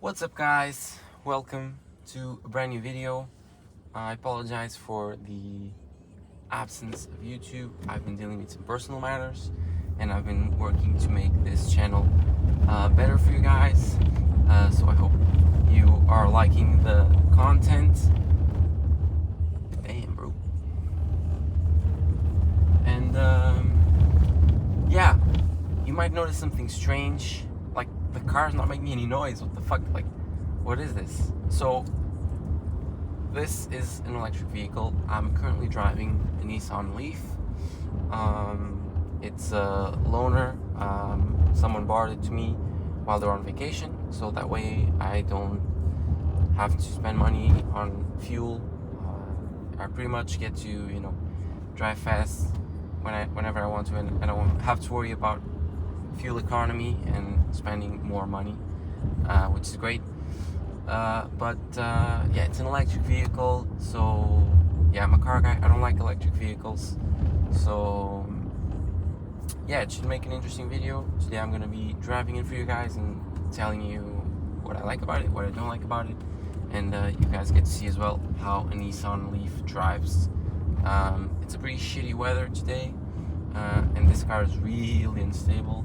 What's up, guys? Welcome to a brand new video. I apologize for the absence of YouTube. I've been dealing with some personal matters and I've been working to make this channel better for you guys. So I hope you are liking the content. Damn, bro. And yeah, you might notice something strange. Like, the car's not making any noise. What the fuck? Like, what is this? So, this is an electric vehicle. I'm currently driving a Nissan Leaf. It's a loaner. Someone borrowed it to me while they're on vacation, so that way I don't have to spend money on fuel. I pretty much get to, drive fast whenever I want to, and I don't have to worry about fuel economy and spending more money, which is great. But yeah, it's an electric vehicle, so yeah, I'm a car guy. I don't like electric vehicles, so yeah, it should make an interesting video. Today I'm gonna be driving it for you guys and telling you what I like about it, what I don't like about it, and you guys get to see as well how a Nissan Leaf drives. It's a pretty shitty weather today, and this car is really unstable.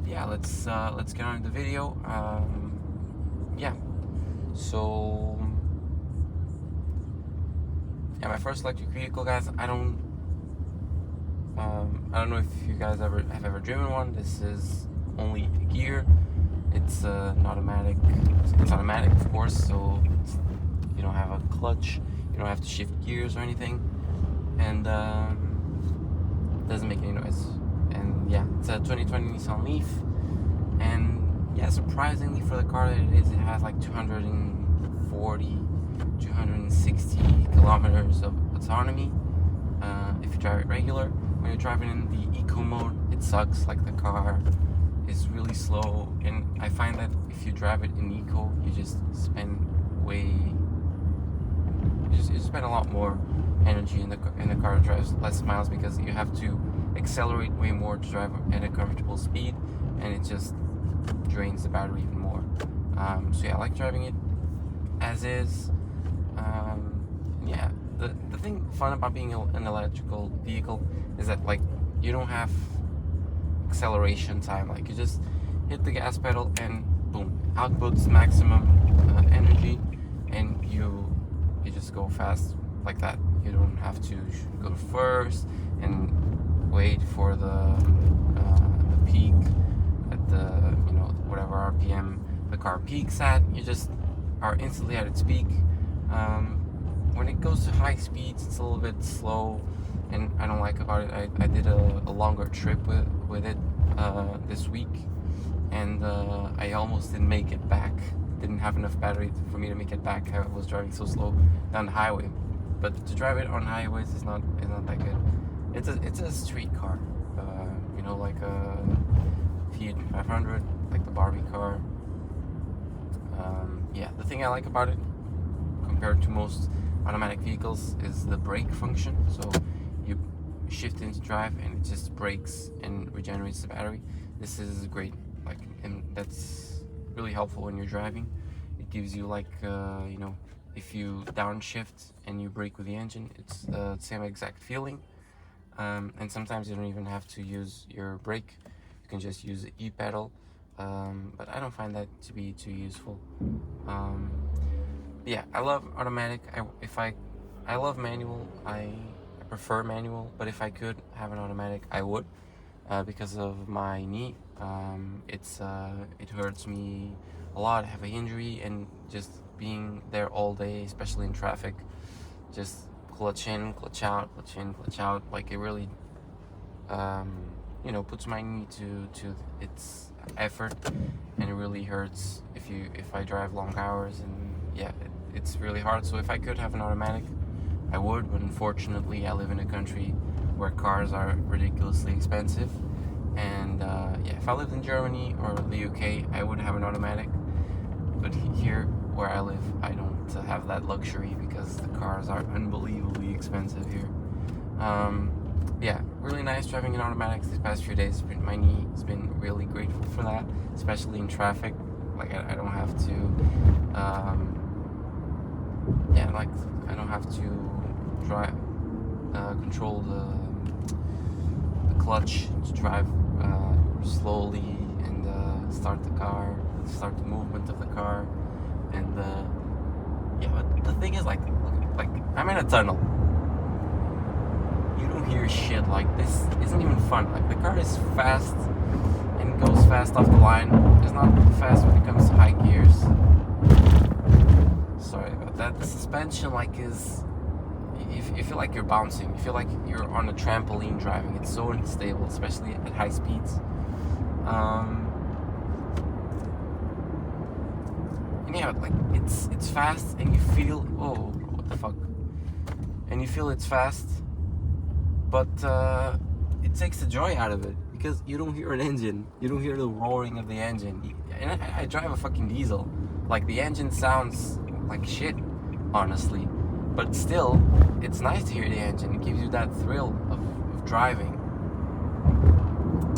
Yeah, let's get on with the video. Yeah, so yeah, my first electric vehicle, guys. I don't know if you guys have ever driven one. This is only a gear. It's an automatic. It's automatic, of course, so you don't have a clutch. You don't have to shift gears or anything, and it doesn't make any noise. And yeah, it's a 2020 Nissan Leaf, and yeah, surprisingly for the car that it is, it has like 240, 260 kilometers of autonomy. If you drive it regular. When you're driving in the eco mode, it sucks. Like, the car is really slow, and I find that if you drive it in eco, you just spend you spend a lot more energy in the car. Drives less miles because you have to accelerate way more to drive at a comfortable speed, and it just drains the battery even more. So yeah, I like driving it as is. Yeah, the thing fun about being an electrical vehicle is that, like, you don't have acceleration time. Like, you just hit the gas pedal and boom, outputs maximum energy, and you just go fast like that. You don't have to go first and wait for the peak at the whatever RPM the car peaks at. You just are instantly at its peak. When it goes to high speeds, it's a little bit slow, and I don't like about it. I did a longer trip with it this week, and I almost didn't make it back. Didn't have enough battery for me to make it back. I was driving so slow down the highway. But to drive it on highways is not that good. It's a street car, like a Fiat 500, like the Barbie car. Yeah, the thing I like about it, compared to most automatic vehicles, is the brake function. So you shift into drive and it just brakes and regenerates the battery. This is great, and that's really helpful when you're driving. It gives you, like, if you downshift and you brake with the engine, it's the same exact feeling. And sometimes you don't even have to use your brake. You can just use the e-pedal. But I don't find that to be too useful. Yeah, I love automatic. I love manual. I prefer manual, but if I could have an automatic, I would, because of my knee. It hurts me a lot. I have an injury, and just being there all day, especially in traffic, just clutch in, clutch out, clutch in, clutch out. Like, it really, puts my knee to its effort, and it really hurts if I drive long hours, and yeah, it's really hard. So if I could have an automatic, I would, but unfortunately I live in a country where cars are ridiculously expensive, and yeah, if I lived in Germany or the UK, I would have an automatic, but here where I live, I don't have that luxury because the cars are unbelievably expensive here. Yeah, really nice driving an automatic these past few days. My knee has been really grateful for that, especially in traffic. Like I don't have to, like I don't have to drive, control the clutch to drive slowly and start the car, start the movement of the car, and but the thing is, like I'm in a tunnel. You don't hear shit. Like, this isn't even fun. Like, the car is fast and goes fast off the line. It's not fast when it comes to high gears. Sorry about that. The suspension, like, is... You feel like you're bouncing. You feel like you're on a trampoline driving. It's so unstable, especially at high speeds. Like, it's fast, and you feel... Oh, what the fuck? And you feel it's fast, but it takes the joy out of it, because you don't hear an engine. You don't hear the roaring of the engine. And I drive a fucking diesel. Like, the engine sounds like shit, honestly. But still, it's nice to hear the engine. It gives you that thrill of driving.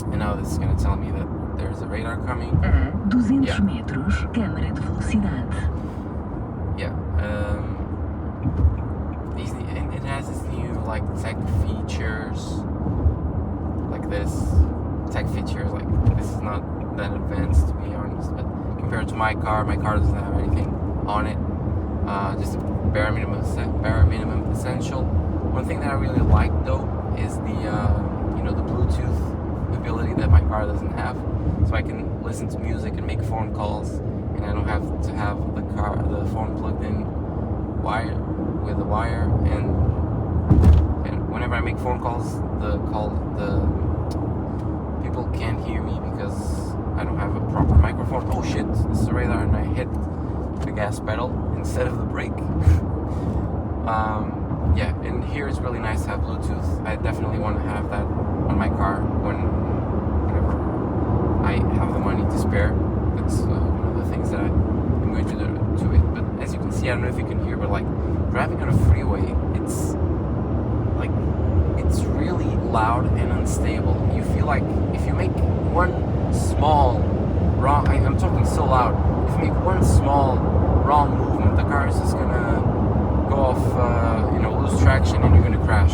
And now this is going to tell me that there's a radar coming. 200 metros, câmara de velocidade. Yeah. It has this new, like, tech features. Like this. Tech features, like, this is not that advanced, to be honest. But compared to my car doesn't have anything on it. Just a bare minimum essential. One thing that I really like, though, is the Bluetooth ability that my car doesn't have. So I can listen to music and make phone calls, and I don't have to have the phone plugged in with a wire. And whenever I make phone calls, the people can't hear me because I don't have a proper microphone. Oh shit! This is a radar, and I hit the gas pedal instead of the brake. And here it's really nice to have Bluetooth. I definitely want to have that on my car whenever I have the money to spare. That's one of the things that I'm going to do to it. But as you can see, I don't know if you can hear, but like driving on a freeway, it's really loud and unstable. You feel like if you make one small wrong, I'm talking so loud, if you make one small wrong movement, the car is just gonna go off, lose traction, and you're gonna crash.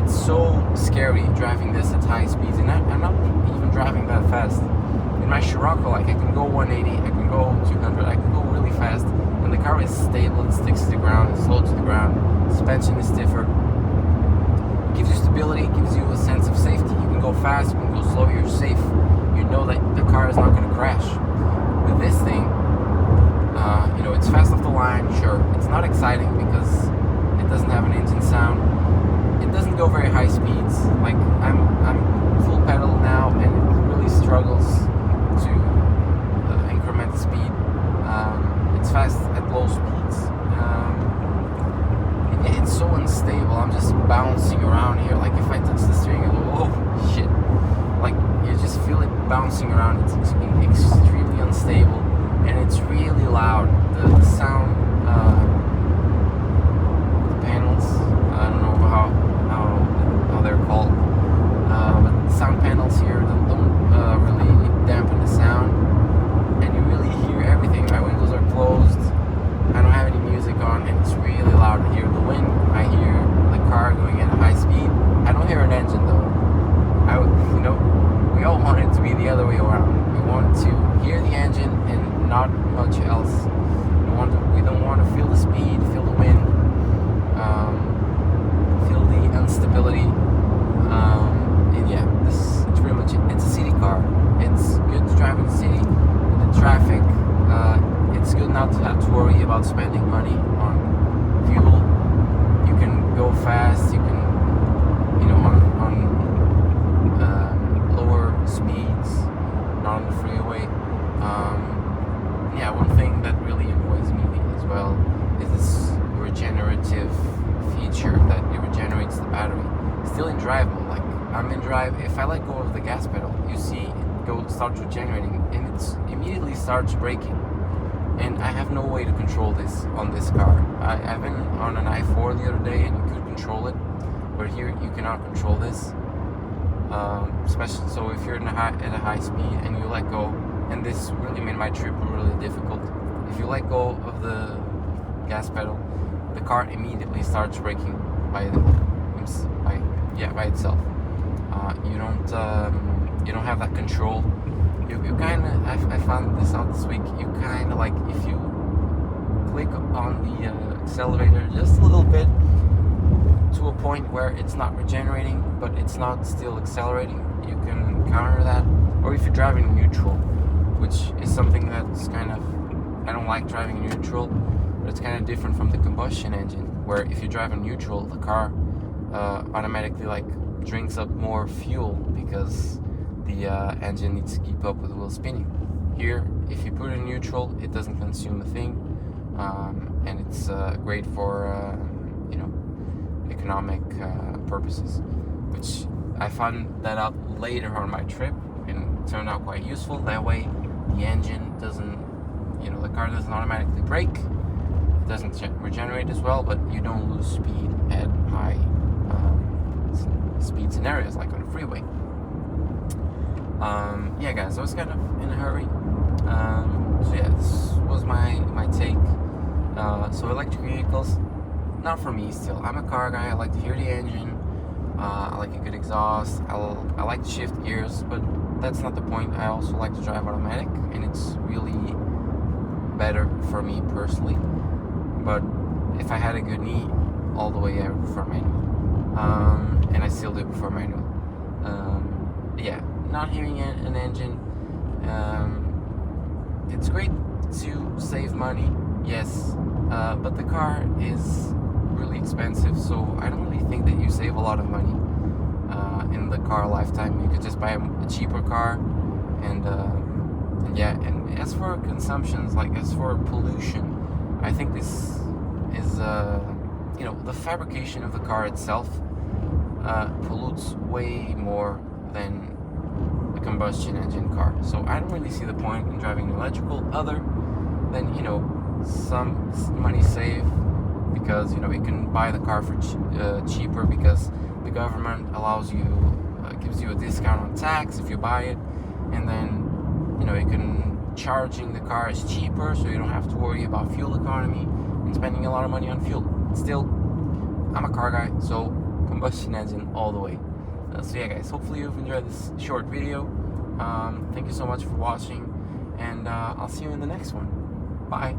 It's so scary driving this at high speeds, and I'm not even driving that fast. In my Scirocco, like, I can go 180, I can go 200, I can go really fast, and the car is stable, it sticks to the ground, it's slow to the ground, suspension is stiffer. It gives you stability, it gives you a sense of safety. You can go fast, you can go slow, you're safe. You know that the car is not going to crash. With this thing, it's fast off the line, sure. It's not exciting because it doesn't have an engine sound. It doesn't go very high speeds. Like, I'm full pedal now, and it really struggles to increment the speed. It's fast at low speeds. It's so unstable. I'm just bouncing around here. Like, if I touch the steering, I go, oh shit. Like, you just feel it bouncing around. It's extremely unstable, and it's really loud. The sound, the panels, I don't know how they're called, but the sound panels here don't really dampen the sound, and you really hear everything. My windows are closed, I don't have any music on, and it's really loud. I hear the wind, I hear the car going at a high speed. I don't hear an engine though. We all want it to be the other way around. We want to hear the engine and not much else. We don't want to feel the speed, feel the wind, feel the instability. It's pretty much it. It's a city car. It's good to drive in the city, in the traffic. It's good not to have to worry about spending money on fuel. You can go fast. You can, on lower speeds, not on the freeway. One thing that really annoys me as well is this regenerative feature that it regenerates the battery. Still in drive mode, like I'm in drive. If I let go of the gas pedal, you see it starts regenerating, and it immediately starts braking. And I have no way to control this on this car. I've been on an i4 the other day, and you could control it, but here you cannot control this. Especially so if you're at a high speed and you let go, and this really made my trip really difficult. If you let go of the gas pedal, the car immediately starts braking by itself. You don't have that control. You kind of, I found this out this week. You kind of like, if you click on the accelerator just a little bit to a point where it's not regenerating, but it's not still accelerating, you can counter that. Or if you're driving neutral, which is something that's kind of, I don't like driving neutral, but it's kind of different from the combustion engine, where if you drive in neutral, the car automatically like drinks up more fuel because the engine needs to keep up with the wheel spinning. Here, if you put it in neutral, it doesn't consume a thing, and it's great for economic purposes, which I found that out later on my trip and it turned out quite useful. That way, the engine doesn't, the car doesn't automatically brake, it doesn't regenerate as well, but you don't lose speed at high speed scenarios like on a freeway. Yeah, guys, I was kind of in a hurry. So yeah, this was my take. So electric vehicles, not for me still. I'm a car guy. I like to hear the engine. I like a good exhaust. I like to shift gears, but that's not the point. I also like to drive automatic, and it's really better for me personally. But if I had a good knee, all the way I would prefer manual. And I still do prefer manual. Yeah, not hearing an engine. It's great to save money, yes, but the car is really expensive, so I don't really think that you save a lot of money in the car lifetime. You could just buy a cheaper car, and as for consumptions, like as for pollution, I think this is the fabrication of the car itself pollutes way more than a combustion engine car. So I don't really see the point in driving electrical, other than some money saved, because you can buy the car for cheaper, because the government allows you gives you a discount on tax if you buy it, and then charging the car is cheaper, so you don't have to worry about fuel economy and spending a lot of money on fuel. Still, I'm a car guy, so combustion engine all the way. So yeah, guys, hopefully you've enjoyed this short video. Thank you so much for watching, and I'll see you in the next one. Bye.